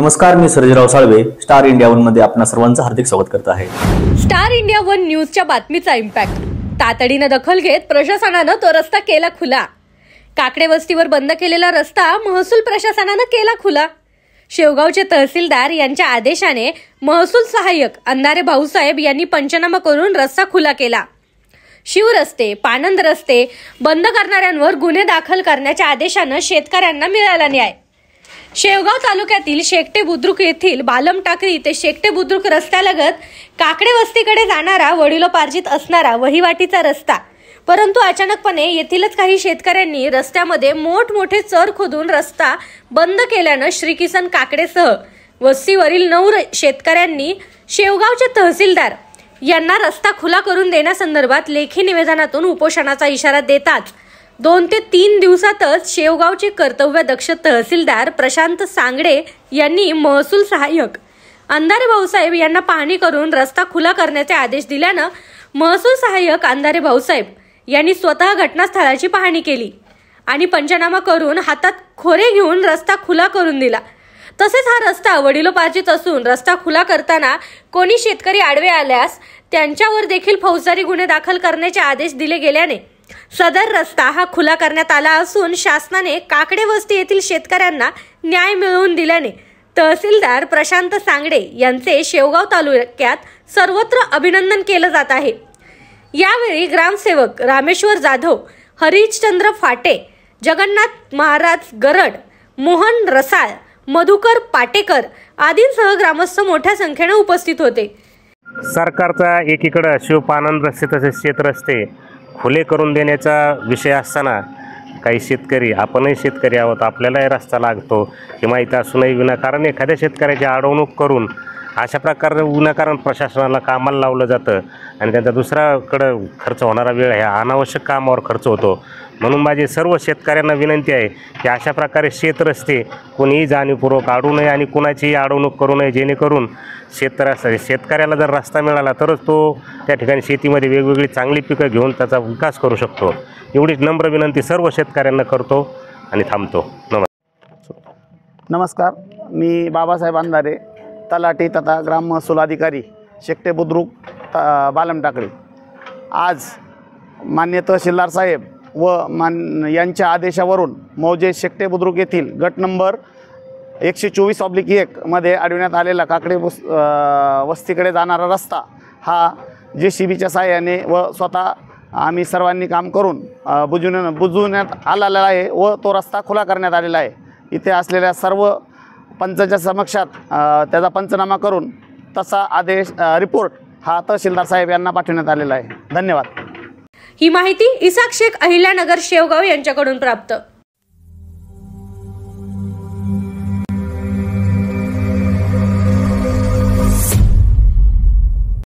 नमस्कार, मी Sarjerao Salve. Star India one मध्ये आपणा सर्वांचं हार्दिक स्वागत करत आहे. स्टार इंडिया वन न्यूजच्या बातमीचा इम्पॅक्ट. तातडीने दखल घेत प्रशासनानं तो रस्ता केला खुला. काकडे वस्तीवर बंद केलेला रस्ता महसूल प्रशासनानं केला खुला. शेवगावचे तहसीलदार यांच्या आदेशाने महसूल सहाय्यक अंधारे भाऊसाहेब यांनी पंचनामा करून रस्ता खुला केला. शिवरस्ते, पानंद रस्ते बंद करणाऱ्यांवर गुन्हे दाखल करण्याच्या आदेशानं शेतकऱ्यांना मिळाला न्याय. शेवगाव तालुक्यातील शेकटे बुद्रुक येथील बालम टाकळी ते शेकटे बुद्रुक रस्त्यालगत काकडे वस्तीकडे जाणारा वडिलोपार्जित असणारा वहिवाटीचा रस्ता, परंतु अचानकपणे येथीलच काही शेतकऱ्यांनी रस्त्यामध्ये मोठमोठे चर खोदून रस्ता बंद केल्यानं श्रीकिसन काकडेसह वस्तीवरील 9 शेतकऱ्यांनी शेवगावचे तहसीलदार यांना रस्ता खुला करून देण्यासंदर्भात लेखी निवेदनातून उपोषणाचा इशारा देताच 2 ते 3 दिवसातच शेवगावचे कर्तव्यदक्ष तहसीलदार प्रशांत सांगडे यांनी महसूल सहाय्यक अंधारे भाऊसाहेब यांना पाहणी करून रस्ता खुला करण्याचे आदेश दिल्यानं महसूल सहाय्यक अंधारे भाऊसाहेब यांनी स्वतः घटनास्थळाची पाहणी केली आणि पंचनामा करून हातात खोरे घेऊन रस्ता खुला करून दिला. तसेच हा रस्ता वडिलोपार्जित असून रस्ता खुला करताना कोणी शेतकरी आडवे आल्यास त्यांच्यावर देखील फौजदारी गुन्हे दाखल करण्याचे आदेश दिले गेल्याने सदर रस्ता हा खुला करण्यात आला असून शासनाने काकडे वस्ती येथील शेतकऱ्यांना न्याय मिळवून दिल्याने तहसीलदार प्रशांत सांगडे यांचे शेवगाव तालुक्यात सर्वत्र अभिनंदन केलं जात आहे. यावेळी ग्रामसेवक रामेश्वर जाधव, हरिश्चंद्र फाटे, जगन्नाथ महाराज गरड, मोहन रसाळ, मधुकर पाटेकर आदींसह ग्रामस्थ मोठ्या संख्येने उपस्थित होते. सरकारचा एकीकडे शिवपानंद रस्ते तसेच शेत रस्ते खुले करून देण्याचा विषय असताना काही शेतकरी, आपणही शेतकरी आहोत, आपल्यालाही रस्ता लागतो हे माहीत असूनही विनाकारण एखाद्या शेतकऱ्याची अडवणूक करून अशा प्रकारे विनाकारण प्रशासनाला कामाला लावलं जातं आणि त्यांचा दुसऱ्याकडं खर्च होणारा वेळ ह्या अनावश्यक कामावर खर्च होतो. म्हणून माझी सर्व शेतकऱ्यांना विनंती आहे की अशा प्रकारे शेत रस्ते कोणीही जाणीवपूर्वक अडवू नये आणि कुणाचीही अडवणूक करू नये, जेणेकरून शेतकऱ्याला जर रस्ता मिळाला तरच तो त्या ठिकाणी शेतीमध्ये वेगवेगळी चांगली पिकं घेऊन त्याचा विकास करू शकतो. एवढीच नम्र विनंती सर्व शेतकऱ्यांना करतो आणि थांबतो. नमस्कार, मी बाबासाहेब अंधारे, तलाठी तथा ग्राम महसूल अधिकारी, शेकटे बुद्रुक बालम टाकळी. आज मान्य तहसीलदार साहेब व यांच्या आदेशावरून मौजे शेकटे बुद्रुक येथील गट नंबर 124/1 मध्ये अडविण्यात आलेला काकडे वस्तीकडे जाणारा रस्ता हा JCBच्या साहाय्याने व स्वतः आम्ही सर्वांनी काम करून बुजवण्यात आलेला आहे व तो रस्ता खुला करण्यात आलेला आहे. इथे असलेल्या सर्व पंचाच्या समक्षात त्याचा पंचनामा करून तसा आदेश रिपोर्ट हा तहसीलदार साहेब यांना पाठवण्यात आलेला आहे. धन्यवाद. ही माहिती इसाक शेख, अहिल्यानगर, शेवगाव यांच्याकडून प्राप्त.